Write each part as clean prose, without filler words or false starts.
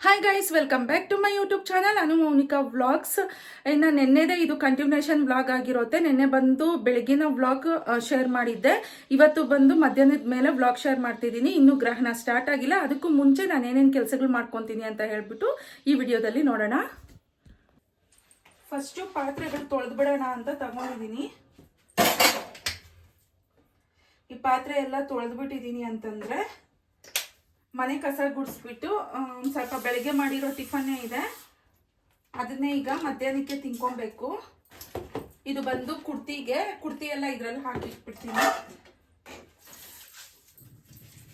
Hi guys, welcome back to my YouTube channel Anu Mounika vlogs. ಇನ್ನು ನೆನ್ನೆದೇ ಇದು ಕಂಟಿನ್ಯೂಷನ್ ವ್ಲಾಗ್ ಆಗಿರುತ್ತೆ. ನೆನ್ನೆ ಬಂದು ಬೆಳಗಿನ ವ್ಲಾಗ್ ಶೇರ್ ಮಾಡಿದ್ದೆ. ಇವತ್ತು ಬಂದು ಮಧ್ಯಾಹ್ನದ ಮೇಲೆ ವ್ಲಾಗ್ ಶೇರ್ ಮಾಡ್ತಿದ್ದೀನಿ. ಇನ್ನು ಗ್ರಹಣ ಸ್ಟಾರ್ಟ್ ಆಗಿಲ್ಲ, ಅದಕ್ಕೂ ಮುಂಚೆ ನಾನು ಏನೇನು ಕೆಲಸಗಳು ಮಾಡ್ಕೊತೀನಿ ಅಂತ ಹೇಳ್ಬಿಟ್ಟು ಈ ವಿಡಿಯೋದಲ್ಲಿ ನೋಡೋಣ. ಫಸ್ಟು ಪಾತ್ರೆಗಳು ತೊಳೆದು ಬಿಡೋಣ ಅಂತ ತಗೊಂಡಿದ್ದೀನಿ. ಈ ಪಾತ್ರೆ ಎಲ್ಲ ತೊಳೆದ್ಬಿಟ್ಟಿದ್ದೀನಿ ಅಂತಂದ್ರೆ ಮನೆ ಕಸ ಗುಡಿಸ್ಬಿಟ್ಟು ಸ್ವಲ್ಪ ಬೆಳಗ್ಗೆ ಮಾಡಿರೋ ಟಿಫನ್ನೇ ಇದೆ, ಅದನ್ನೇ ಈಗ ಮಧ್ಯಾಹ್ನಕ್ಕೆ ತಿನ್ಕೊಬೇಕು. ಇದು ಬಂದು ಕುರ್ತಿ ಎಲ್ಲ ಇದರಲ್ಲಿ ಹಾಕಿಟ್ಬಿಡ್ತೀನಿ.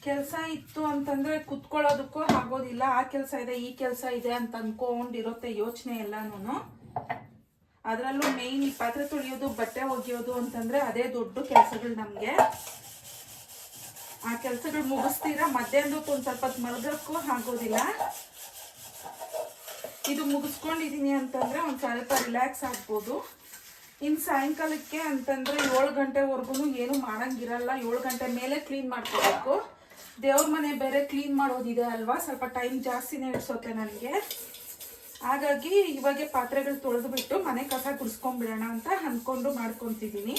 ಕೆಲಸ ಇತ್ತು ಅಂತಂದ್ರೆ ಕುತ್ಕೊಳ್ಳೋದಕ್ಕೂ ಆಗೋದಿಲ್ಲ. ಆ ಕೆಲಸ ಇದೆ, ಈ ಕೆಲಸ ಇದೆ ಅಂತ ಅನ್ಕೊಂಡಿರುತ್ತೆ ಯೋಚನೆ ಎಲ್ಲಾನು. ಅದರಲ್ಲೂ ಮೇಯ್ನ್ ಈ ಪಾತ್ರೆ ತೊಳೆಯೋದು, ಬಟ್ಟೆ ಒಗೆಯೋದು ಅಂತಂದ್ರೆ ಅದೇ ದೊಡ್ಡ ಕೆಲಸಗಳು ನಮಗೆ. ಆ ಕೆಲಸಗಳು ಮುಗಿಸ್ತೀರಾ ಮಧ್ಯಾಹ್ನದೊತ್ತು ಒಂದು ಸ್ವಲ್ಪ ಮಲಗಕ್ಕೂ ಆಗೋದಿಲ್ಲ. ಇದು ಮುಗಿಸ್ಕೊಂಡಿದ್ದೀನಿ ಅಂತಂದ್ರೆ ಒಂದು ಸ್ವಲ್ಪ ರಿಲ್ಯಾಕ್ಸ್ ಆಗ್ಬೋದು. ಇನ್ನು ಸಾಯಂಕಾಲಕ್ಕೆ ಅಂತಂದ್ರೆ 7 ಗಂಟೆವರೆಗೂ ಏನು ಮಾಡಂಗಿರಲ್ಲ. 7 ಗಂಟೆ ಮೇಲೆ ಕ್ಲೀನ್ ಮಾಡ್ಕೋಬೇಕು. ದೇವ್ರ ಮನೆ ಬೇರೆ ಕ್ಲೀನ್ ಮಾಡೋದಿದೆ ಅಲ್ವಾ, ಸ್ವಲ್ಪ ಟೈಮ್ ಜಾಸ್ತಿನೇ ಇಡ್ಸೋತ್ತೆ ನನಗೆ. ಹಾಗಾಗಿ ಇವಾಗೆ ಪಾತ್ರೆಗಳು ತೊಳೆದು ಬಿಟ್ಟು ಮನೆ ಕಸ ಗುಡಿಸ್ಕೊಂಡ್ಬಿಡೋಣ ಅಂತ ಅಂದ್ಕೊಂಡು ಮಾಡ್ಕೊತಿದ್ದೀನಿ.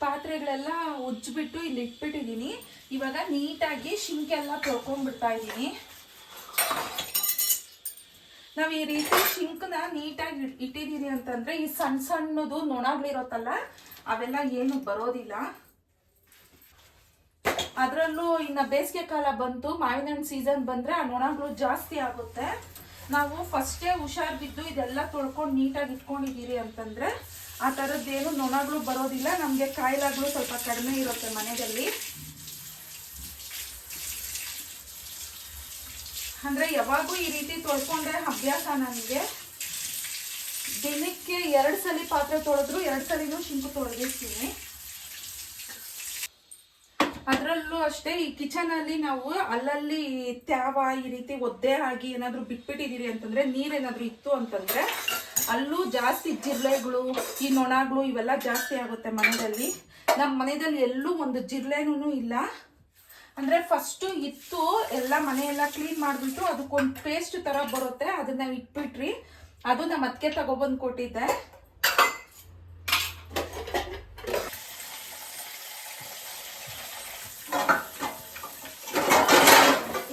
ಪಾತ್ರೆಗಳೆಲ್ಲ ಉಜ್ಜಿಬಿಟ್ಟು ಇಲ್ಲಿ ಇಟ್ಬಿಟ್ಟಿದ್ದೀನಿ. ಇವಾಗ ನೀಟಾಗಿ ಶಿಂಕ್ ಎಲ್ಲ ತೊಳ್ಕೊಂಡ್ಬಿಡ್ತಾ ಇದ್ದೀನಿ. ನಾವು ಈ ರೀತಿ ಶಿಂಕ್ನ ನೀಟಾಗಿ ಇಟ್ಟಿದ್ದೀನಿ ಅಂತಂದ್ರೆ ಈ ಸಣ್ಣ ಸಣ್ಣದು ನೊಣಗಳಿರುತ್ತಲ್ಲ ಅವೆಲ್ಲ ಏನು ಬರೋದಿಲ್ಲ. ಅದರಲ್ಲೂ ಇನ್ನು ಬೇಸಿಗೆ ಕಾಲ ಬಂತು, ಮಾವಿನ ಹಣ್ಣು ಸೀಸನ್ ಬಂದ್ರೆ ಆ ನೊಣಗಳು ಜಾಸ್ತಿ ಆಗುತ್ತೆ. ನಾವು ಫಸ್ಟೇ ಹುಷಾರ್ ಬಿದ್ದು ಇದೆಲ್ಲ ತೊಳ್ಕೊಂಡು ನೀಟಾಗಿ ಇಟ್ಕೊಂಡಿದ್ದೀರಿ ಅಂತಂದ್ರೆ ಆ ಥರದ್ದೇನು ನೊಣಗಳು ಬರೋದಿಲ್ಲ. ನಮಗೆ ಕಾಯಿಲೆಗಳು ಸ್ವಲ್ಪ ಕಡಿಮೆ ಇರುತ್ತೆ ಮನೆಯಲ್ಲಿ. ಅಂದರೆ ಯಾವಾಗೂ ಈ ರೀತಿ ತೊಳ್ಕೊಂಡ್ರೆ ಅಭ್ಯಾಸ ನನಗೆ. ದಿನಕ್ಕೆ 2 ಸಲ ಪಾತ್ರೆ ತೊಳೆದ್ರು 2 ಸಲಿನೂ ಶಿಂಕು ತೊಳೆದಿರ್ತೀನಿ. ಅದರಲ್ಲೂ ಅಷ್ಟೇ ಈ ಕಿಚನಲ್ಲಿ ನಾವು ಅಲ್ಲಲ್ಲಿ ತ್ಯಾವ ಈ ರೀತಿ ಒದ್ದೆ ಆಗಿ ಏನಾದರೂ ಬಿಟ್ಬಿಟ್ಟಿದ್ದೀರಿ ಅಂತಂದರೆ, ನೀರೇನಾದರೂ ಇತ್ತು ಅಂತಂದರೆ ಅಲ್ಲೂ ಜಾಸ್ತಿ ಜಿರ್ಲೆಗಳು, ಈ ನೊಣಗಳು ಇವೆಲ್ಲ ಜಾಸ್ತಿ ಆಗುತ್ತೆ ಮನೆಯಲ್ಲಿ. ನಮ್ಮ ಮನೆಯಲ್ಲಿ ಎಲ್ಲೂ ಒಂದು ಜಿರ್ಲೆನೂ ಇಲ್ಲ. ಅಂದರೆ ಫಸ್ಟು ಇತ್ತು, ಎಲ್ಲ ಮನೆಯೆಲ್ಲ ಕ್ಲೀನ್ ಮಾಡಿಬಿಟ್ಟು ಅದಕ್ಕೊಂದು ಪೇಸ್ಟ್ ಥರ ಬರುತ್ತೆ, ಅದನ್ನ ಇಟ್ಬಿಟ್ರಿ. ಅದು ನಮ್ಮ ಅತ್ತಿಗೆ ತಗೊಬಂದು ಕೊಟ್ಟಿದ್ದೆ.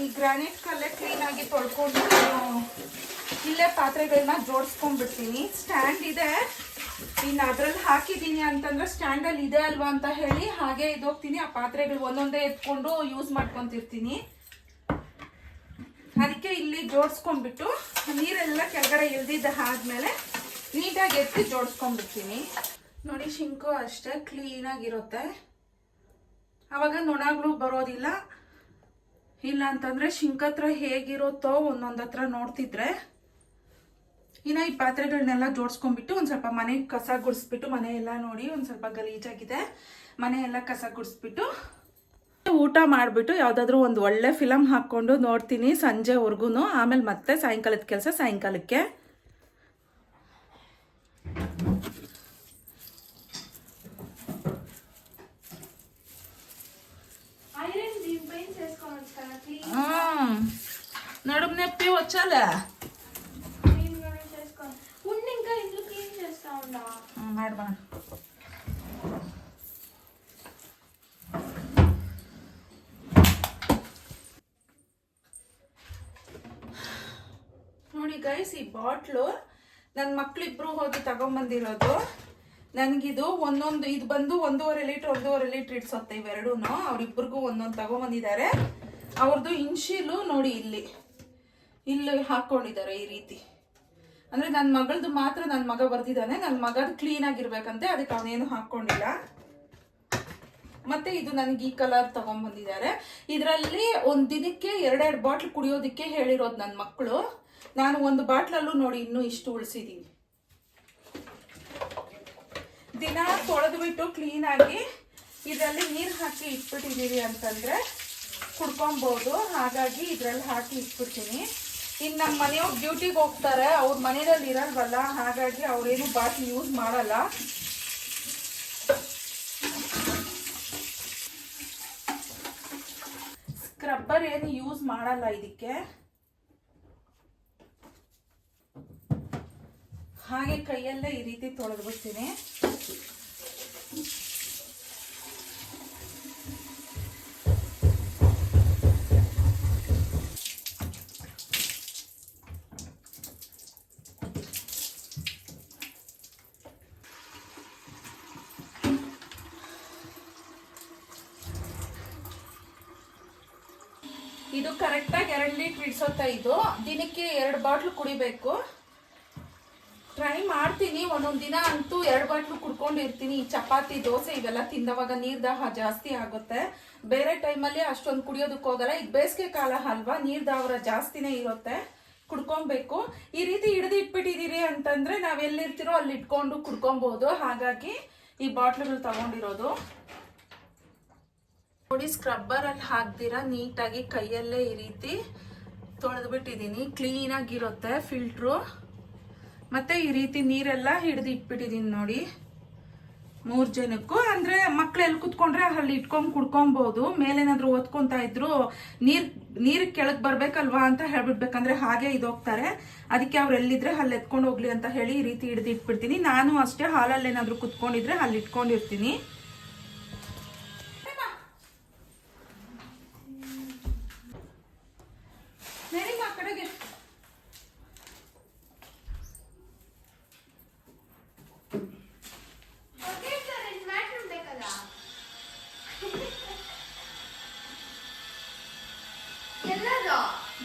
ಈ ಗ್ರಾನೈಟ್ ಕಲ್ಲೇ ಕ್ಲೀನಾಗಿ ತೊಳ್ಕೊಂಡು ಇಲ್ಲೇ ಪಾತ್ರೆಗಳನ್ನ ಜೋಡಿಸ್ಕೊಂಡ್ಬಿಡ್ತೀನಿ. ಸ್ಟ್ಯಾಂಡ್ ಇದೆ, ಇನ್ನು ಅದ್ರಲ್ಲಿ ಹಾಕಿದ್ದೀನಿ ಅಂತಂದ್ರೆ ಸ್ಟ್ಯಾಂಡಲ್ಲಿ ಇದೆ ಅಲ್ವಾ ಅಂತ ಹೇಳಿ ಹಾಗೆ ಇದೋಗ್ತೀನಿ. ಆ ಪಾತ್ರೆಗಳು ಒಂದೊಂದೇ ಎತ್ಕೊಂಡು ಯೂಸ್ ಮಾಡ್ಕೊತಿರ್ತೀನಿ. ಅದಕ್ಕೆ ಇಲ್ಲಿ ಜೋಡಿಸ್ಕೊಂಡ್ಬಿಟ್ಟು ನೀರೆಲ್ಲ ಕೆಳಗಡೆ ಇಳ್ದಿದ್ದ ಆದ್ಮೇಲೆ ನೀಟಾಗಿ ಎತ್ತಿ ಜೋಡಿಸ್ಕೊಂಡ್ಬಿಡ್ತೀನಿ. ನೋಡಿ, ಶಿಂಕು ಅಷ್ಟೇ ಕ್ಲೀನಾಗಿರುತ್ತೆ. ಅವಾಗ ನೊಣಗಳು ಬರೋದಿಲ್ಲ. ಇಲ್ಲ ಅಂತಂದ್ರೆ ಶಿಂಕ್ ಹತ್ರ ಹೇಗಿರುತ್ತೋ ಒಂದೊಂದು ಹತ್ರ ನೋಡ್ತಿದ್ರೆ. ಇನ್ನು ಈ ಪಾತ್ರೆಗಳನ್ನೆಲ್ಲ ಜೋಡಿಸ್ಕೊಂಡ್ಬಿಟ್ಟು ಒಂದು ಸ್ವಲ್ಪ ಮನೆ ಕಸ ಗುಡಿಸ್ಬಿಟ್ಟು, ಮನೆಯೆಲ್ಲ ನೋಡಿ ಒಂದು ಸ್ವಲ್ಪ ಗಲೀಜಾಗಿದೆ, ಮನೆಯೆಲ್ಲ ಕಸ ಗುಡಿಸ್ಬಿಟ್ಟು ಊಟ ಮಾಡಿಬಿಟ್ಟು ಯಾವುದಾದ್ರೂ ಒಂದು ಒಳ್ಳೆ ಫಿಲಮ್ ಹಾಕ್ಕೊಂಡು ನೋಡ್ತೀನಿ ಸಂಜೆವರೆಗೂ. ಆಮೇಲೆ ಮತ್ತೆ ಸಾಯಂಕಾಲದ ಕೆಲಸ ಸಾಯಂಕಾಲಕ್ಕೆ. నడుము నొప్పి వచ్చాలే మేడం. ನೋಡಿ ಗೈಸ್, ಈ ಬಾಟ್ಲು ನನ್ನ ಮಕ್ಳಿಬ್ರು ಹೋಗಿ ತಗೊಂಬಂದಿರೋದು. ನನಗಿದು ಒಂದೊಂದು, ಇದು ಬಂದು 1.5 ಲೀಟ್ರ್ ಇಡ್ಸತ್ತೆ ಇವೆರಡೂ. ಅವ್ರಿಬ್ರಿಗೂ ಒಂದೊಂದು ತಗೊಂಬಂದಿದ್ದಾರೆ. ಅವ್ರದ್ದು ಇನ್ಶಿಲು ನೋಡಿ ಇಲ್ಲಿ ಹಾಕೊಂಡಿದ್ದಾರೆ ಈ ರೀತಿ. ಅಂದ್ರೆ ನನ್ನ ಮಗಳದು ಮಾತ್ರ ನನ್ನ ಮಗ ಬರ್ದಿದ್ದಾನೆ. ನನ್ನ ಮಗದು ಕ್ಲೀನ್ ಆಗಿರ್ಬೇಕಂತೆ, ಅದಕ್ಕೆ ಅವನೇನು ಹಾಕೊಂಡಿಲ್ಲ. ಮತ್ತೆ ಇದು ನನಗೆ ಈ ಕಲರ್ ತಗೊಂಡ್ಬಂದಿದ್ದಾರೆ. ಇದರಲ್ಲಿ ಒಂದು ದಿನಕ್ಕೆ 2 ಬಾಟ್ಲ್ ಕುಡಿಯೋದಕ್ಕೆ ಹೇಳಿರೋದು ನನ್ನ ಮಕ್ಕಳು. ನಾನು ಒಂದು ಬಾಟ್ಲಲ್ಲೂ ನೋಡಿ ಇನ್ನೂ ಇಷ್ಟು ಉಳಿಸಿದ್ದೀನಿ. ದಿನ ತೊಳೆದ್ಬಿಟ್ಟು ಕ್ಲೀನಾಗಿ ಇದರಲ್ಲಿ ನೀರು ಹಾಕಿ ಇಟ್ಬಿಟ್ಟಿದ್ದೀರಿ ಅಂತಂದ್ರೆ ಕುಡ್ಕೊಬೋದು. ಹಾಗಾಗಿ ಇದರಲ್ಲಿ ಹಾಕಿ ಇಟ್ಬಿಡ್ತೀನಿ. ಇನ್ನು ನಮ್ಮ ಮನೆಯವ್ರು ಡ್ಯೂಟಿಗೆ ಹೋಗ್ತಾರೆ, ಅವ್ರ ಮನೆಯಲ್ಲಿ ಇರಲ್ವಲ್ಲ, ಹಾಗಾಗಿ ಅವ್ರೇನು ಬಾಟ್ಲಿ ಯೂಸ್ ಮಾಡಲ್ಲ. ಸ್ಕ್ರಬ್ಬರ್ ಏನು ಯೂಸ್ ಮಾಡಲ್ಲ ಇದಕ್ಕೆ. ಹಾಗೆ ಕೈಯಲ್ಲೇ ಈ ರೀತಿ ತೊಳೆದು ಬಿಡ್ತೀನಿ. ಇದು ಕರೆಕ್ಟಾಗಿ 2 ಲೀಟ್ರ್ ಇಡ್ಸೋತ್ತ. ಇದು ದಿನಕ್ಕೆ 2 ಬಾಟ್ಲು ಕುಡಿಬೇಕು. ಟ್ರೈ ಮಾಡ್ತೀನಿ. ಒಂದೊಂದು ದಿನ ಅಂತೂ 2 ಬಾಟ್ಲು ಕುಡ್ಕೊಂಡಿರ್ತೀನಿ. ಚಪಾತಿ ದೋಸೆ ಇವೆಲ್ಲ ತಿಂದವಾಗ ನೀರ್ ದಾಹ ಜಾಸ್ತಿ ಆಗುತ್ತೆ. ಬೇರೆ ಟೈಮಲ್ಲಿ ಅಷ್ಟೊಂದು ಕುಡಿಯೋದಕ್ಕೆ ಹೋಗಲ್ಲ. ಈಗ ಬೇಸಿಗೆ ಕಾಲ ಅಲ್ವಾ, ನೀರ್ ದಾವರ ಜಾಸ್ತಿನೇ ಇರುತ್ತೆ, ಕುಡ್ಕೊಬೇಕು. ಈ ರೀತಿ ಹಿಡಿದು ಇಟ್ಬಿಟ್ಟಿದೀರಿ ಅಂತಂದ್ರೆ ನಾವ್ ಎಲ್ಲಿರ್ತಿರೋ ಅಲ್ಲಿ ಇಟ್ಕೊಂಡು ಕುಡ್ಕೊಬಹುದು. ಹಾಗಾಗಿ ಈ ಬಾಟ್ಲುಗಳು ತಗೊಂಡಿರೋದು. ನೋಡಿ, ಸ್ಕ್ರಬ್ಬರ್ ಅಲ್ಲಿ ಹಾಕ್ದಿರಾ ನೀಟಾಗಿ ಕೈಯಲ್ಲೇ ಈ ರೀತಿ ತೊಳೆದು ಬಿಟ್ಟಿದ್ದೀನಿ. ಕ್ಲೀನ್ ಆಗಿರುತ್ತೆ ಫಿಲ್ಟ್ರು. ಮತ್ತೆ ಈ ರೀತಿ ನೀರೆಲ್ಲ ಹಿಡಿದು ಇಟ್ಬಿಟ್ಟಿದ್ದೀನಿ ನೋಡಿ 3 ಜನಕ್ಕೂ. ಅಂದ್ರೆ ಮಕ್ಳು ಎಲ್ಲಿ ಕುತ್ಕೊಂಡ್ರೆ ಅಲ್ಲಿ ಇಟ್ಕೊಂಡ್ ಕುಡ್ಕೊಬಹುದು. ಮೇಲೇನಾದ್ರು ಓದ್ಕೊಂತ ಇದ್ರು ನೀರ್ ಕೆಳಗ್ ಬರ್ಬೇಕಲ್ವಾ ಅಂತ ಹೇಳ್ಬಿಡ್ಬೇಕಂದ್ರೆ ಹಾಗೆ ಇದೋಗ್ತಾರೆ. ಅದಕ್ಕೆ ಅವ್ರು ಎಲ್ಲಿದ್ರೆ ಅಲ್ಲಿ ಎತ್ಕೊಂಡು ಹೋಗ್ಲಿ ಅಂತ ಹೇಳಿ ಈ ರೀತಿ ಹಿಡಿದು ಇಟ್ಬಿಡ್ತೀನಿ. ನಾನು ಅಷ್ಟೇ ಹಾಲಲ್ಲಿ ಏನಾದ್ರು ಕುತ್ಕೊಂಡಿದ್ರೆ ಅಲ್ಲಿ ಇಟ್ಕೊಂಡಿರ್ತೀನಿ.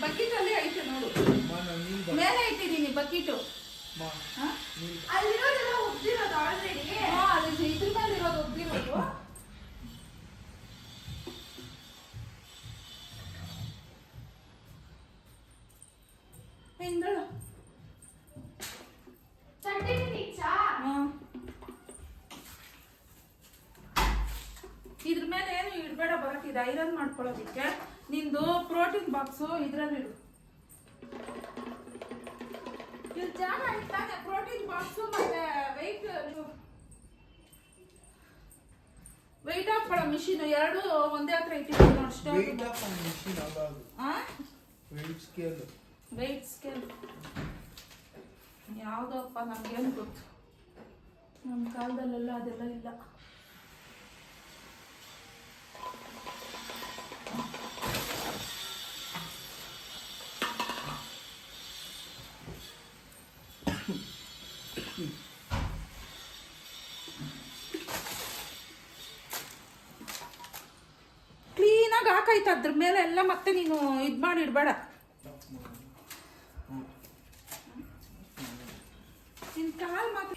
ಬಕೆಟ್ ಅಲ್ಲಿ ಐತೆ ನೋಡು, ಮೇಲೆ ಇಟ್ಟಿದ್ದೀನಿ ಬಕೆಟು. ಅಲ್ಲಿರೋದೆಲ್ಲ ಉದ್ದಿರೋದು ಆಲ್ರೆಡಿ. ಅಲ್ಲಿ ಇದ್ರ ಮೇಲೆ ಇರೋದು ಉದ್ದಿರೋದು. ಇದ್ರ ಮೇಲೆ ಏನು ಇಡ್ಬೇಡ, ಬರತ್ತಿದೆ ಐರನ್ ಮಾಡ್ಕೊಳ್ಳೋದಿಕ್ಕೆ. ನಿಂದು ಪ್ರೋಟೀನ್ ಬಾಕ್ಸು ಇದ್ರಲ್ಲಿಡು. ಇಲ್ಲಿ ಜಾಗ ಇಟ್ಟಾನೆ ಪ್ರೋಟೀನ್ ಬಾಕ್ಸು ಮತ್ತೆ ವೆಯ್ಟ್ ಹಾಕೊಳ್ಳೋ ಮಿಷಿನ್ ಎರಡು ಒಂದೇ ಹತ್ರ ಇಟ್ಟಿದ್ದೀನಿ ನೋಡಿ. ವೆಯ್ಟ್ ಸ್ಕೇಲ್ ಯಾವುದಪ್ಪ ನಮ್ಗೇನು ಗೊತ್ತು, ನಮ್ಮ ಕಾಲದಲ್ಲೆಲ್ಲ ಅದೆಲ್ಲ ಇಲ್ಲ. ಕ್ಲೀನಾಗಿ ಹಾಕೈತೆ ಅದ್ರ ಮೇಲೆ ಎಲ್ಲ. ಮತ್ತೆ ನೀನು ಇದು ಮಾಡಿ ಇಡಬೇಡ. ನಿನ್ನ ಕಾಲು ಮಾತ್ರ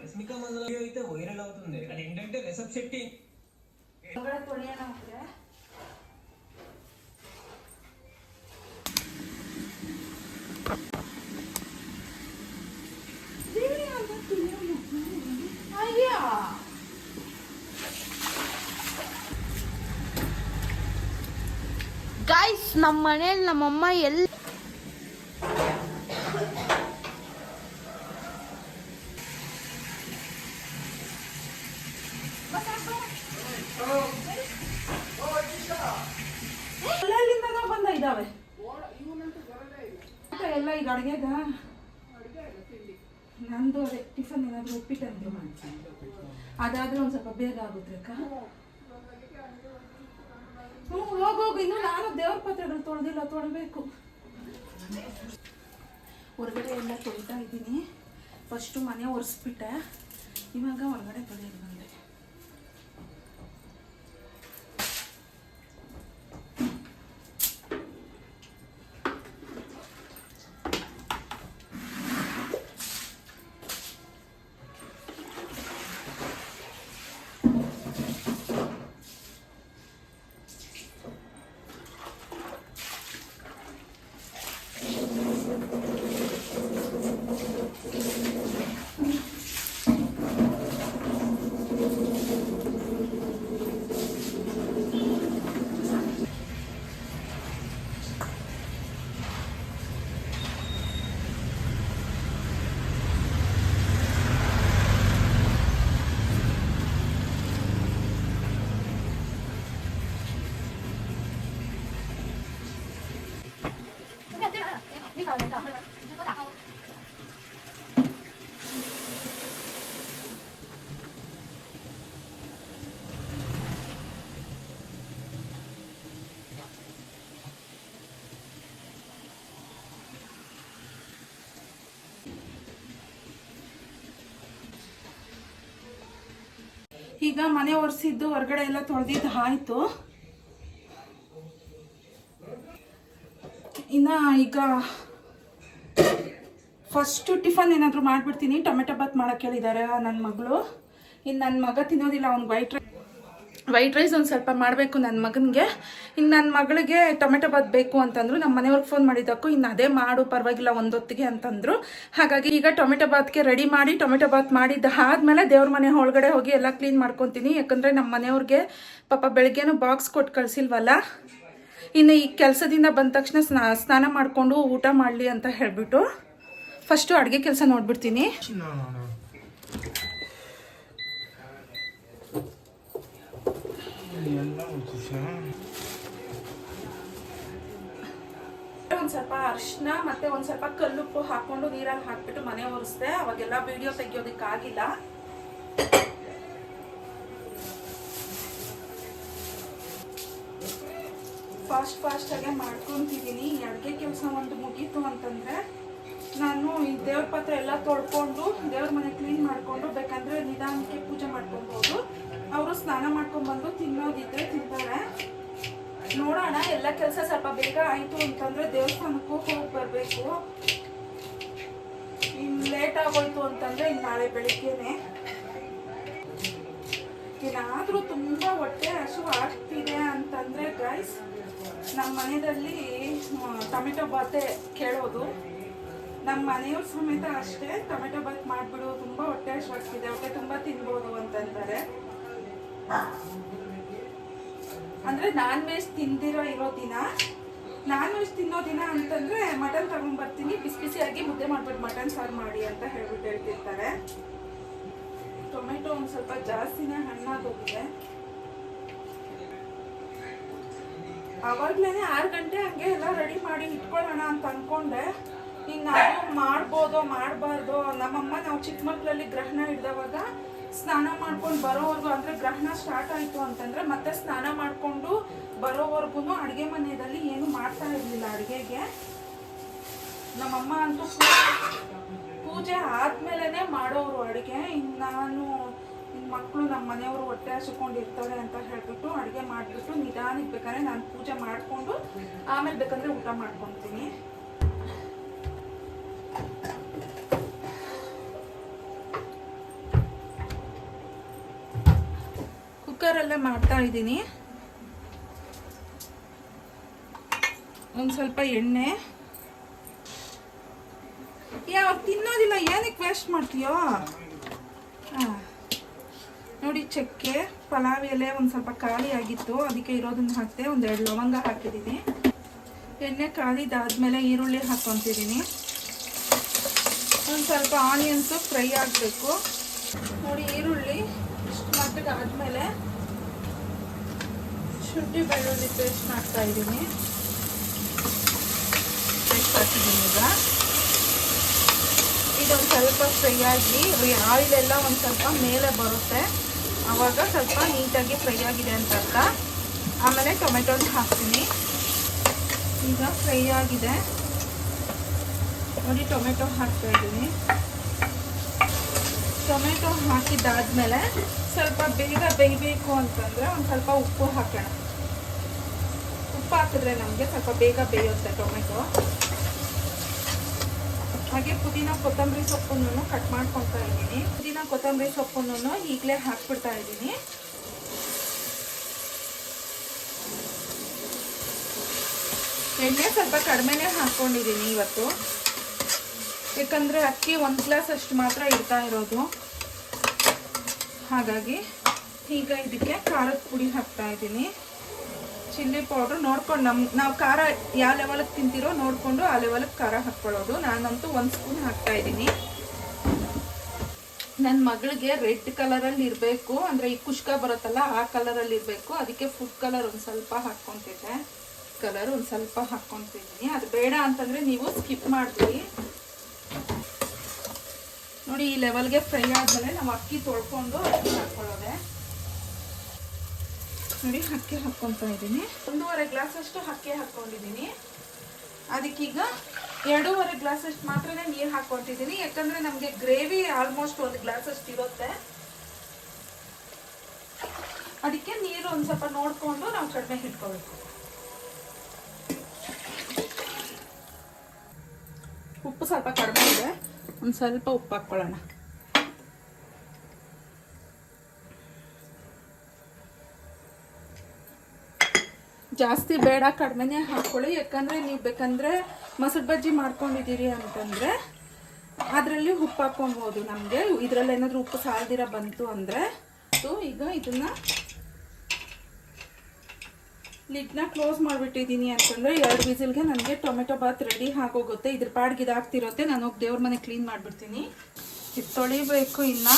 రష్మిక మందల అయితే వైరల్ అవుతుంది. అది ఏంటంటే రిసెప్ శెట్టి ಗೈಸ್, ನಮ್ಮ ಮನೇಲಿ ನಮ್ಮಮ್ಮ ಎಲ್ಲ ಬಂದ ಇದಾವೆ ಎಲ್ಲ. ಈಗ ಅಡುಗೆಗ ನಂದು ಅದೇ ಟಿಫನ್ ಏನಾದರೂ ಉಪ್ಪಿಟ್ಟು ಅದಾದ್ರೆ ಒಂದು ಸ್ವಲ್ಪ ಬೇಗ ಆಗುತ್ತೆ ಅಕ್ಕ. ಹೋಗೋಗು, ಇನ್ನು ನಾನು ದೇವ್ರ ಪಾತ್ರೆಗಳು ತೊಳೆದಿಲ್ಲ, ತೊಳಬೇಕು. ಹೊರಗಡೆ ಎಲ್ಲ ತೊಳಿತಾ ಇದ್ದೀನಿ. ಫಸ್ಟು ಮನೆ ಒರೆಸ್ಬಿಟ್ಟೆ, ಇವಾಗ ಹೊರಗಡೆ ತೊಳೆಯೋದು ಬಂದೆ. ಈಗ ಮನೆ ಒರೆಸಿದ್ದು ಹೊರಗಡೆ ಎಲ್ಲ ತೊಳೆದಿದ್ದು ಆಯಿತು. ಇನ್ನು ಈಗ ಫಸ್ಟು ಟಿಫನ್ ಏನಾದರೂ ಮಾಡಿಬಿಡ್ತೀನಿ. ಟೊಮೆಟೊ ಬಾತ್ ಮಾಡೋಕ್ಕೆ ಹೇಳಿದ್ದಾರೆ ನನ್ನ ಮಗಳು. ಇನ್ನು ನನ್ನ ಮಗ ತಿನ್ನೋದಿಲ್ಲ, ಅವ್ನಿಗೆ ವೈಟ್ ರೈಸ್ ಒಂದು ಸ್ವಲ್ಪ ಮಾಡಬೇಕು ನನ್ನ ಮಗನಿಗೆ. ಇನ್ನು ನನ್ನ ಮಗಳಿಗೆ ಟೊಮೆಟೊ ಬಾತ್ ಬೇಕು ಅಂತಂದರು. ನಮ್ಮ ಮನೆಯವ್ರಿಗೆ ಫೋನ್ ಮಾಡಿದ್ದಕ್ಕೂ ಇನ್ನು ಅದೇ ಮಾಡು ಪರವಾಗಿಲ್ಲ ಒಂದೊತ್ತಿಗೆ ಅಂತಂದರು. ಹಾಗಾಗಿ ಈಗ ಟೊಮೆಟೊ ಬಾತ್ಗೆ ರೆಡಿ ಮಾಡಿ ಟೊಮೆಟೊ ಬಾತ್ ಮಾಡಿದ್ದು ಆದಮೇಲೆ ದೇವ್ರ ಮನೆ ಒಳಗಡೆ ಹೋಗಿ ಎಲ್ಲ ಕ್ಲೀನ್ ಮಾಡ್ಕೊತೀನಿ. ಯಾಕಂದರೆ ನಮ್ಮ ಮನೆಯವ್ರಿಗೆ ಪಾಪ ಬೆಳಗ್ಗೆನೂ ಬಾಕ್ಸ್ ಕೊಟ್ಟು ಕಳಿಸಿಲ್ವಲ್ಲ. ಇನ್ನು ಈ ಕೆಲಸದಿಂದ ಬಂದ ತಕ್ಷಣ ಸ್ನಾನ ಮಾಡಿಕೊಂಡು ಊಟ ಮಾಡಲಿ ಅಂತ ಹೇಳಿಬಿಟ್ಟು ಫಸ್ಟು ಅಡುಗೆ ಕೆಲಸ ನೋಡ್ಬಿಡ್ತೀನಿ. ಒಂದು ಸ್ವಲ್ಪ ಅರಿಶಿನ ಮತ್ತೆ ಒಂದು ಸ್ವಲ್ಪ ಕಲ್ಲುಪ್ಪು ಹಾಕೊಂಡು ನೀರಲ್ಲಿ ಹಾಕ್ಬಿಟ್ಟು ಮನೆ ಒರೆಸ್ದೆ. ಅವಾಗೆಲ್ಲ ವಿಡಿಯೋ ತೆಗಿಯೋದಕ್ಕಾಗಿಲ್ಲ. ಫಾಸ್ಟಾಗೆ ಮಾಡ್ಕೊತಿದ್ದೀನಿ. ಈ ಅಡುಗೆ ಕೆಲಸ ಒಂದು ಮುಗೀತು ಅಂತಂದರೆ ನಾನು ಈ ದೇವ್ರ ಪಾತ್ರೆ ಎಲ್ಲ ತೊಳ್ಕೊಂಡು ದೇವ್ರ ಮನೆ ಕ್ಲೀನ್ ಮಾಡಿಕೊಂಡು ಬೇಕಂದರೆ ನಿಧಾನಕ್ಕೆ ಪೂಜೆ ಮಾಡ್ಕೊಬೋದು. ಅವರು ಸ್ನಾನ ಮಾಡ್ಕೊಂಡ್ಬಂದು ತಿನ್ನೋದಿದ್ರೆ ತಿಂತಾರೆ. ನೋಡೋಣ, ಎಲ್ಲ ಕೆಲಸ ಸ್ವಲ್ಪ ಬೇಗ ಆಯಿತು ಅಂತಂದರೆ ದೇವಸ್ಥಾನಕ್ಕೂ ಹೋಗಿ ಬರಬೇಕು. ಇನ್ನು ಲೇಟ್ ಆಗೋಯ್ತು ಅಂತಂದರೆ ಇನ್ನು ನಾಳೆ ಬೆಳಿಗ್ಗೆನೆ. ಏನಾದರೂ ತುಂಬ ಹೊಟ್ಟೆ ಹಸು ಆಗ್ತಿದೆ ಅಂತಂದರೆ ಗೈಸ್ ನಮ್ಮ ಮನೆಯಲ್ಲಿ ಟೊಮೆಟೊ ಬಾತೆ ಕೇಳೋದು. ನಮ್ಮ ಮನೆಯವ್ರ ಸಮೇತ ಅಷ್ಟೇ ಟೊಮೆಟೊ ಬಾತ್ ಮಾಡಿಬಿಡು, ತುಂಬ ಹೊಟ್ಟೆ ಹಸುವಾಗ್ತಿದೆ, ಹೊಟ್ಟೆ ತುಂಬ ತಿನ್ಬೋದು ಅಂತಂತಾರೆ. ಅಂದರೆ ನಾನ್ ವೆಜ್ ತಿಂದಿರೋ ಇರೋ ದಿನ, ನಾನ್ ವೆಜ್ ತಿನ್ನೋ ದಿನ ಅಂತಂದರೆ ಮಟನ್ ತಗೊಂಡ್ಬರ್ತೀನಿ, ಬಿಸಿ ಬಿಸಿಯಾಗಿ ಮುದ್ದೆ ಮಾಡ್ಬಿಟ್ಟು ಮಟನ್ ಸಾರು ಮಾಡಿ ಅಂತ ಹೇಳ್ಬಿಟ್ಟು ಹೇಳ್ತಿರ್ತಾರೆ. ಟೊಮೆಟೊ ಒಂದು ಸ್ವಲ್ಪ ಜಾಸ್ತಿನೇ ಹಣ್ಣಾಗೋಗಿದೆ. ಅವಾಗ್ಲೇ 6 ಗಂಟೆ ಹಂಗೆ ಎಲ್ಲ ರೆಡಿ ಮಾಡಿ ಇಟ್ಕೊಳ್ಳೋಣ ಅಂತ ಅಂದ್ಕೊಂಡೆ. ಈಗ ನಾವು ಮಾಡ್ಬೋದೋ ಮಾಡಬಾರ್ದು. ನಮ್ಮಮ್ಮ ನಾವು ಚಿಕ್ಕ ಮಕ್ಕಳಲ್ಲಿ ಗ್ರಹಣ ಹಿಡ್ದವಾಗ ಸ್ನಾನ ಮಾಡ್ಕೊಂಡು ಬರೋವರೆಗೂ, ಅಂದರೆ ಗ್ರಹಣ ಸ್ಟಾರ್ಟ್ ಆಯಿತು ಅಂತಂದರೆ ಮತ್ತೆ ಸ್ನಾನ ಮಾಡಿಕೊಂಡು ಬರೋವರೆಗೂ ಅಡುಗೆ ಮನೆಯಲ್ಲಿ ಏನು ಮಾಡ್ತಾ ಇರಲಿಲ್ಲ ಅಡುಗೆಗೆ. ನಮ್ಮಮ್ಮ ಅಂತೂ ಪೂಜೆ ಆದಮೇಲೆ ಮಾಡೋರು ಅಡುಗೆ. ಇನ್ನು ನಾನು ಮಕ್ಕಳು ನಮ್ಮ ಮನೆಯವರು ಹೊಟ್ಟೆ ಹಸಿಕೊಂಡಿರ್ತಾರೆ ಅಂತ ಹೇಳ್ಬಿಟ್ಟು ಅಡುಗೆ ಮಾಡಿಬಿಟ್ಟು ನಿಧಾನಕ್ಕೆ ಬೇಕಾದ್ರೆ ನಾನು ಪೂಜೆ ಮಾಡಿಕೊಂಡು ಆಮೇಲೆ ಬೇಕಂದರೆ ಊಟ ಮಾಡ್ಕೊತೀನಿ. ಕುಕ್ಕರಲ್ಲೇ ಮಾಡ್ತಾ ಇದ್ದೀನಿ. ಒಂದು ಸ್ವಲ್ಪ ಎಣ್ಣೆ. ಯಾವ ತಿನ್ನೋದಿಲ್ಲ, ಏನಕ್ಕೆ ವೇಸ್ಟ್ ಮಾಡ್ತೀಯೋ? ಹಾಂ ನೋಡಿ, ಚಕ್ಕೆ ಪಲಾವ್ ಎಲೆ ಒಂದು ಸ್ವಲ್ಪ ಖಾಲಿ ಆಗಿತ್ತು, ಅದಕ್ಕೆ ಇರೋದನ್ನ ಹಾಕ್ತೆ. 1-2 ಲವಂಗ ಹಾಕಿದ್ದೀನಿ. ಎಣ್ಣೆ ಕಾಲಿದಾದ್ಮೇಲೆ ಈರುಳ್ಳಿ ಹಾಕ್ಕೊತಿದ್ದೀನಿ. ಒಂದು ಸ್ವಲ್ಪ ಆನಿಯನ್ಸು ಫ್ರೈ ಆಗಬೇಕು. ನೋಡಿ, ಈರುಳ್ಳಿ ಇಷ್ಟು ಮಟ್ಟಿಗೆ ಆದಮೇಲೆ ಶುಂಠಿ ಬೆಳ್ಳುಳ್ಳಿ ಪೇಸ್ಟ್ ಹಾಕ್ತಾ ಇದ್ದೀನಿ. ಪೇಸ್ಟ್ ಹಾಕಿದ್ದೀನಿ. ಈಗ ಇದೊಂದು ಸ್ವಲ್ಪ ಫ್ರೈ ಆಗಿ ಆಯಿಲೆಲ್ಲ ಒಂದು ಸ್ವಲ್ಪ ಮೇಲೆ ಬರುತ್ತೆ, ಆವಾಗ ಸ್ವಲ್ಪ ನೀಟಾಗಿ ಫ್ರೈ ಆಗಿದೆ ಅಂತ ಅರ್ಥ. ಆಮೇಲೆ ಟೊಮೆಟೊನ ಹಾಕ್ತೀನಿ. ಈಗ ಫ್ರೈ ಆಗಿದೆ ನೋಡಿ, ಟೊಮೆಟೊ ಹಾಕ್ತಾ ಇದ್ದೀನಿ. ಟೊಮೆಟೊ ಹಾಕಿದ್ದಾದ್ಮೇಲೆ ಸ್ವಲ್ಪ ಬೇಗ ಬೇಯಬೇಕು ಅಂತಂದರೆ ಒಂದು ಸ್ವಲ್ಪ ಉಪ್ಪು ಹಾಕೋಣ. ಉಪ್ಪು ಹಾಕಿದ್ರೆ ನಮಗೆ ಸ್ವಲ್ಪ ಬೇಗ ಬೇಯುತ್ತೆ ಟೊಮೆಟೊ. ಹಾಗೆ ಪುದೀನ ಕೊತ್ತಂಬರಿ ಸೊಪ್ಪನ್ನು ಕಟ್ ಮಾಡ್ಕೊತಾ ಇದ್ದೀನಿ. ಪುದೀನ ಕೊತ್ತಂಬರಿ ಸೊಪ್ಪನ್ನು ಈಗಲೇ ಹಾಕ್ಬಿಡ್ತಾ ಇದ್ದೀನಿ. ಎಣ್ಣೆ ಸ್ವಲ್ಪ ಕಡಿಮೆನೇ ಹಾಕ್ಕೊಂಡಿದ್ದೀನಿ ಇವತ್ತು, ಯಾಕಂದರೆ ಅಕ್ಕಿ 1 ಗ್ಲಾಸ್ ಅಷ್ಟು ಮಾತ್ರ ಇಡ್ತಾ ಇರೋದು. ಹಾಗಾಗಿ ಈಗ ಇದಕ್ಕೆ ಖಾರದ ಪುಡಿ ಹಾಕ್ತಾ ಇದ್ದೀನಿ. ಚಿಲ್ಲಿ ಪೌಡ್ರ್ ನೋಡ್ಕೊಂಡು ನಾವು ಖಾರ ಯಾವ ಲೆವೆಲ್ಗೆ ತಿಂತೀರೋ ನೋಡಿಕೊಂಡು ಆ ಲೆವೆಲ್ಗೆ ಖಾರ ಹಾಕ್ಕೊಳ್ಳೋದು. ನಾನಂತೂ 1 ಸ್ಪೂನ್ ಹಾಕ್ತಾ ಇದ್ದೀನಿ. ನನ್ನ ಮಗಳಿಗೆ ರೆಡ್ ಕಲರಲ್ಲಿ ಇರಬೇಕು, ಅಂದರೆ ಈ ಕುಷ್ಕ ಬರುತ್ತಲ್ಲ ಆ ಕಲರಲ್ಲಿ ಇರಬೇಕು. ಅದಕ್ಕೆ ಫುಡ್ ಕಲರ್ ಒಂದು ಸ್ವಲ್ಪ ಹಾಕ್ಕೊತಿದ್ದೆ. ಕಲರ್ ಒಂದು ಸ್ವಲ್ಪ ಹಾಕ್ಕೊತಿದ್ದೀನಿ. ಅದು ಬೇಡ ಅಂತಂದರೆ ನೀವು ಸ್ಕಿಪ್ ಮಾಡ್ತೀವಿ. ನೋಡಿ ಈ ಲೆವೆಲ್ಗೆ ಫ್ರೈ ಆದಮೇಲೆ ನಾವು ಅಕ್ಕಿ ತೊಳ್ಕೊಂಡು ಅಕ್ಕಿ ಹಾಕ್ಕೊಳ್ಳೋದೆ. ನೋಡಿ ಅಕ್ಕಿ ಹಾಕ್ಕೊತಾ ಇದ್ದೀನಿ. 1.5 ಗ್ಲಾಸ್ ಅಷ್ಟು ಅಕ್ಕಿ ಹಾಕ್ಕೊಂಡಿದ್ದೀನಿ. ಅದಕ್ಕೀಗ 2.5 ಗ್ಲಾಸ್ ಅಷ್ಟು ಮಾತ್ರ ನೀರು ಹಾಕ್ಕೊತಿದ್ದೀನಿ. ಯಾಕಂದರೆ ನಮಗೆ ಗ್ರೇವಿ ಆಲ್ಮೋಸ್ಟ್ 1 ಗ್ಲಾಸ್ ಅಷ್ಟು ಇರುತ್ತೆ. ಅದಕ್ಕೆ ನೀರು ಒಂದು ಸ್ವಲ್ಪ ನೋಡಿಕೊಂಡು ನಾವು ಕಡಿಮೆ ಇಟ್ಕೋಬೇಕು. ಉಪ್ಪು ಸ್ವಲ್ಪ ಕಡಿಮೆ ಇದೆ, ಒಂದು ಸ್ವಲ್ಪ ಉಪ್ಪು ಹಾಕ್ಕೊಳ್ಳೋಣ. ಜಾಸ್ತಿ ಬೇಡ, ಕಡಿಮೆನೇ ಹಾಕ್ಕೊಳ್ಳಿ. ಯಾಕಂದರೆ ನೀವು ಬೇಕಂದರೆ ಮೊಸರು ಬಜ್ಜಿ ಮಾಡ್ಕೊಂಡಿದ್ದೀರಿ ಅಂತಂದರೆ ಅದರಲ್ಲಿ ಉಪ್ಪು ಹಾಕ್ಕೊಬೋದು. ನಮಗೆ ಇದರಲ್ಲಿ ಏನಾದರೂ ಉಪ್ಪು ಸಾಲ್ದಿರ ಬಂತು ಅಂದರೆ ಈಗ ಇದನ್ನು ಲಿಡ್ನ ಕ್ಲೋಸ್ ಮಾಡಿಬಿಟ್ಟಿದ್ದೀನಿ ಅಂತಂದರೆ 2 ವಿಸಿಲ್ಗೆ ನನಗೆ ಟೊಮೆಟೊ ಬಾತ್ ರೆಡಿ ಆಗೋಗುತ್ತೆ. ಇದ್ರ ಪಾಡ್ಗೆ ಇದಾಗ್ತಿರುತ್ತೆ. ನಾನು ಹೋಗಿ ದೇವ್ರ ಮನೆ ಕ್ಲೀನ್ ಮಾಡಿಬಿಡ್ತೀನಿ. ಇದು ತೊಳಿಬೇಕು. ಇನ್ನು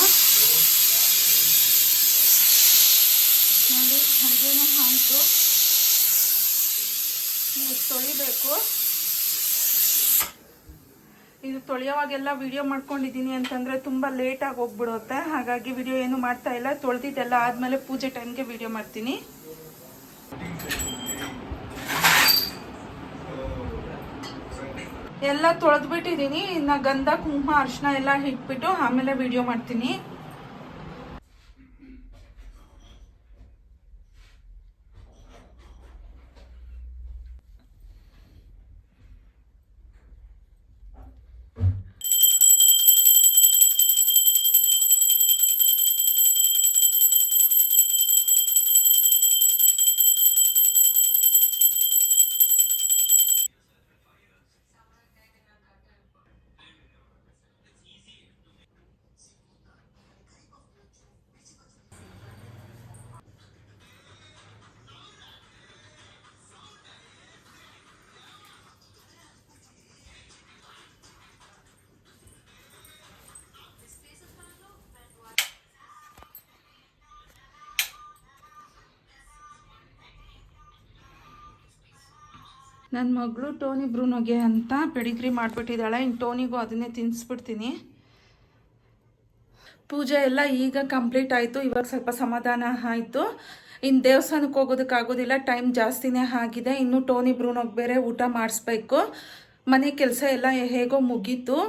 ನೋಡಿ ಅಡುಗೆನೂ ಆಯಿತು. ತೊಳಿಬೇಕು. ಇದು ತೊಳೆಯೋವಾಗೆಲ್ಲ ವಿಡಿಯೋ ಮಾಡ್ಕೊಂಡಿದ್ದೀನಿ ಅಂತಂದರೆ ತುಂಬ ಲೇಟಾಗಿ ಹೋಗ್ಬಿಡುತ್ತೆ. ಹಾಗಾಗಿ ವಿಡಿಯೋ ಏನು ಮಾಡ್ತಾ ಇಲ್ಲ. ತೊಳೆದಿದ್ದೆಲ್ಲ ಆದಮೇಲೆ ಪೂಜೆ ಟೈಮ್ಗೆ ವಿಡಿಯೋ ಮಾಡ್ತೀನಿ. ಎಲ್ಲ ತೊಳೆದ್ಬಿಟ್ಟಿದ್ದೀನಿ. ಇನ್ನು ಗಂಧ ಕುಂಕುಮ ಅರಿಶಿನ ಎಲ್ಲ ಇಟ್ಬಿಟ್ಟು ಆಮೇಲೆ ವಿಡಿಯೋ ಮಾಡ್ತೀನಿ. ನನ್ನ ಮಗಳು ಟೋನಿ ಬ್ರೂನೋಗೆ ಅಂತ ಪೆಡಿಗ್ರಿ ಮಾಡಿಬಿಟ್ಟಿದ್ದಾಳೆ. ಇನ್ನು ಟೋನಿಗೂ ಅದನ್ನೇ ತಿನ್ನಿಸ್ಬಿಡ್ತೀನಿ. ಪೂಜೆ ಎಲ್ಲ ಈಗ ಕಂಪ್ಲೀಟ್ ಆಯಿತು. ಇವಾಗ ಸ್ವಲ್ಪ ಸಮಾಧಾನ ಆಯಿತು. ಇನ್ನು ದೇವಸ್ಥಾನಕ್ಕೆ ಹೋಗೋದಕ್ಕಾಗೋದಿಲ್ಲ, ಟೈಮ್ ಜಾಸ್ತಿನೇ ಆಗಿದೆ. ಇನ್ನು ಟೋನಿ ಬ್ರೂನೋಗೆ ಬೇರೆ ಊಟ ಮಾಡಿಸ್ಬೇಕು. ಮನೆ ಕೆಲಸ ಎಲ್ಲ ಹೇಗೋ ಮುಗೀತು.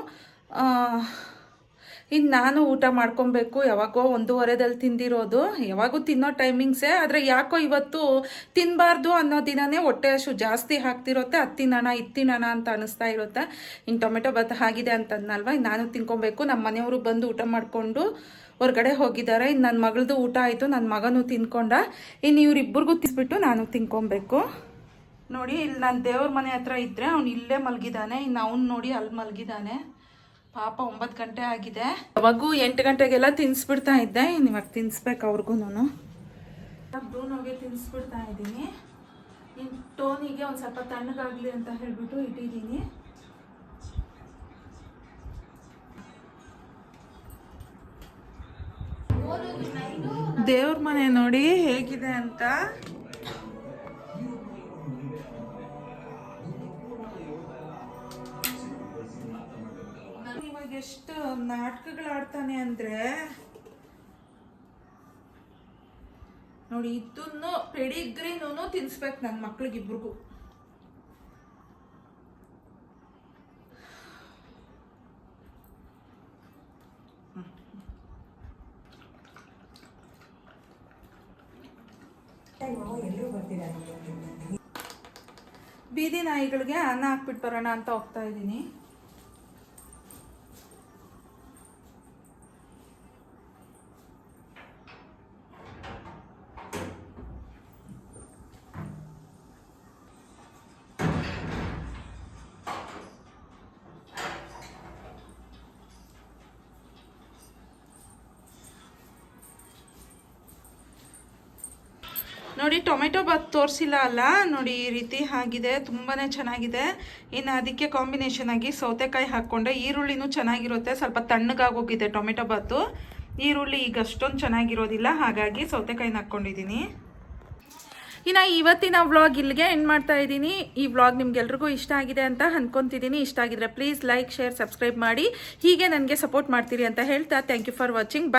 ಇನ್ನು ನಾನು ಊಟ ಮಾಡ್ಕೊಬೇಕು. ಯಾವಾಗೋ 1:15 ತಿಂದಿರೋದು. ಯಾವಾಗೂ ತಿನ್ನೋ ಟೈಮಿಂಗ್ಸೇ. ಆದರೆ ಯಾಕೋ ಇವತ್ತು ತಿನ್ನಬಾರ್ದು ಅನ್ನೋ ದಿನವೇ ಹೊಟ್ಟೆ ಹಸು ಜಾಸ್ತಿ ಆಗ್ತಿರುತ್ತೆ. ಅದು ತಿನ್ನೋಣ ಇದು ತಿನ್ನೋಣ ಅಂತ ಅನ್ನಿಸ್ತಾ ಇರುತ್ತೆ. ಇನ್ನು ಟೊಮೆಟೊ ಬಾತ್ ಆಗಿದೆ ಅಂತಂದಲ್ವ, ನಾನು ತಿನ್ಕೊಬೇಕು. ನಮ್ಮ ಮನೆಯವರು ಬಂದು ಊಟ ಮಾಡಿಕೊಂಡು ಹೊರಗಡೆ ಹೋಗಿದ್ದಾರೆ. ಇನ್ನು ನನ್ನ ಮಗಳದು ಊಟ ಆಯಿತು, ನನ್ನ ಮಗನೂ ತಿನ್ಕೊಂಡ. ಇನ್ನು ಇವರಿಬ್ಬರಿಗೂ ತಿನ್ಬಿಟ್ಟು ನಾನು ತಿನ್ಕೊಬೇಕು. ನೋಡಿ ಇಲ್ಲಿ ನಾನು ದೇವ್ರ ಮನೆ ಹತ್ರ ಇದ್ದರೆ ಅವ್ನು ಇಲ್ಲೇ ಮಲಗಿದ್ದಾನೆ. ಇನ್ನು ಅವ್ನು ನೋಡಿ ಅಲ್ಲಿ ಮಲಗಿದ್ದಾನೆ. ಪಾಪ 9 ಗಂಟೆ ಆಗಿದೆ. ಅವಾಗೂ 8 ಗಂಟೆಗೆಲ್ಲ ತಿನ್ನಿಸ್ಬಿಡ್ತಾ ಇದ್ದೆ. ಇನ್ನು ಇವಾಗ ತಿನ್ನಿಸ್ಬೇಕು ಅವ್ರಿಗೂ. ಬ್ರೂನೋಗೆ ತಿನ್ನಿಸ್ಬಿಡ್ತಾ ಇದ್ದೀನಿ. ಇನ್ನು ಟೋನಿಗೆ ಒಂದು ಸ್ವಲ್ಪ ತಣ್ಣಗಾಗಲಿ ಅಂತ ಹೇಳಿಬಿಟ್ಟು ಇಟ್ಟಿದ್ದೀನಿ. ದೇವ್ರ ಮನೆ ನೋಡಿ ಹೇಗಿದೆ ಅಂತ. ಇವಾಗ ಎಷ್ಟು ನಾಟಕಗಳು ಆಡ್ತಾನೆ ಅಂದ್ರೆ ನೋಡಿ. ಇದನ್ನು ಪೆಡಿಗ್ರಿನೂ ತಿನ್ಸ್ಬೇಕು ನನ್ನ ಮಕ್ಳಿಗಿಬ್ರಿಗೂ. ಬೀದಿ ನಾಯಿಗಳಿಗೆ ಅನ್ನ ಹಾಕ್ಬಿಟ್ಟು ಬರೋಣ ಅಂತ ಹೋಗ್ತಾ ಇದ್ದೀನಿ. ನೋಡಿ ಟೊಮೆಟೊ ಬಾತ್ ತೋರಿಸಿಲ್ಲ ಅಲ್ಲ, ನೋಡಿ ಈ ರೀತಿ ಆಗಿದೆ, ತುಂಬಾ ಚೆನ್ನಾಗಿದೆ. ಇನ್ನು ಅದಕ್ಕೆ ಕಾಂಬಿನೇಷನ್ ಆಗಿ ಸೌತೆಕಾಯಿ ಹಾಕ್ಕೊಂಡೆ. ಈರುಳ್ಳಿನೂ ಚೆನ್ನಾಗಿರುತ್ತೆ. ಸ್ವಲ್ಪ ತಣ್ಣಗಾಗೋಗಿದೆ ಟೊಮೆಟೊ ಬಾತು. ಈರುಳ್ಳಿ ಈಗ ಅಷ್ಟೊಂದು ಚೆನ್ನಾಗಿರೋದಿಲ್ಲ, ಹಾಗಾಗಿ ಸೌತೆಕಾಯಿನ ಹಾಕ್ಕೊಂಡಿದ್ದೀನಿ. ಇನ್ನು ಇವತ್ತಿನ ವ್ಲಾಗ್ ಇಲ್ಲಿಗೆ ಎಂಡ್ ಮಾಡ್ತಾ ಇದ್ದೀನಿ. ಈ ವ್ಲಾಗ್ ನಿಮ್ಗೆಲ್ರಿಗೂ ಇಷ್ಟ ಆಗಿದೆ ಅಂತ ಅನ್ಕೊಂತಿದ್ದೀನಿ. ಇಷ್ಟ ಆಗಿದ್ರೆ ಪ್ಲೀಸ್ ಲೈಕ್, ಶೇರ್, ಸಬ್ಸ್ಕ್ರೈಬ್ ಮಾಡಿ. ಹೀಗೆ ನನಗೆ ಸಪೋರ್ಟ್ ಮಾಡ್ತೀರಿ ಅಂತ ಹೇಳ್ತಾ ಥ್ಯಾಂಕ್ ಯು ಫಾರ್ ವಾಚಿಂಗ್.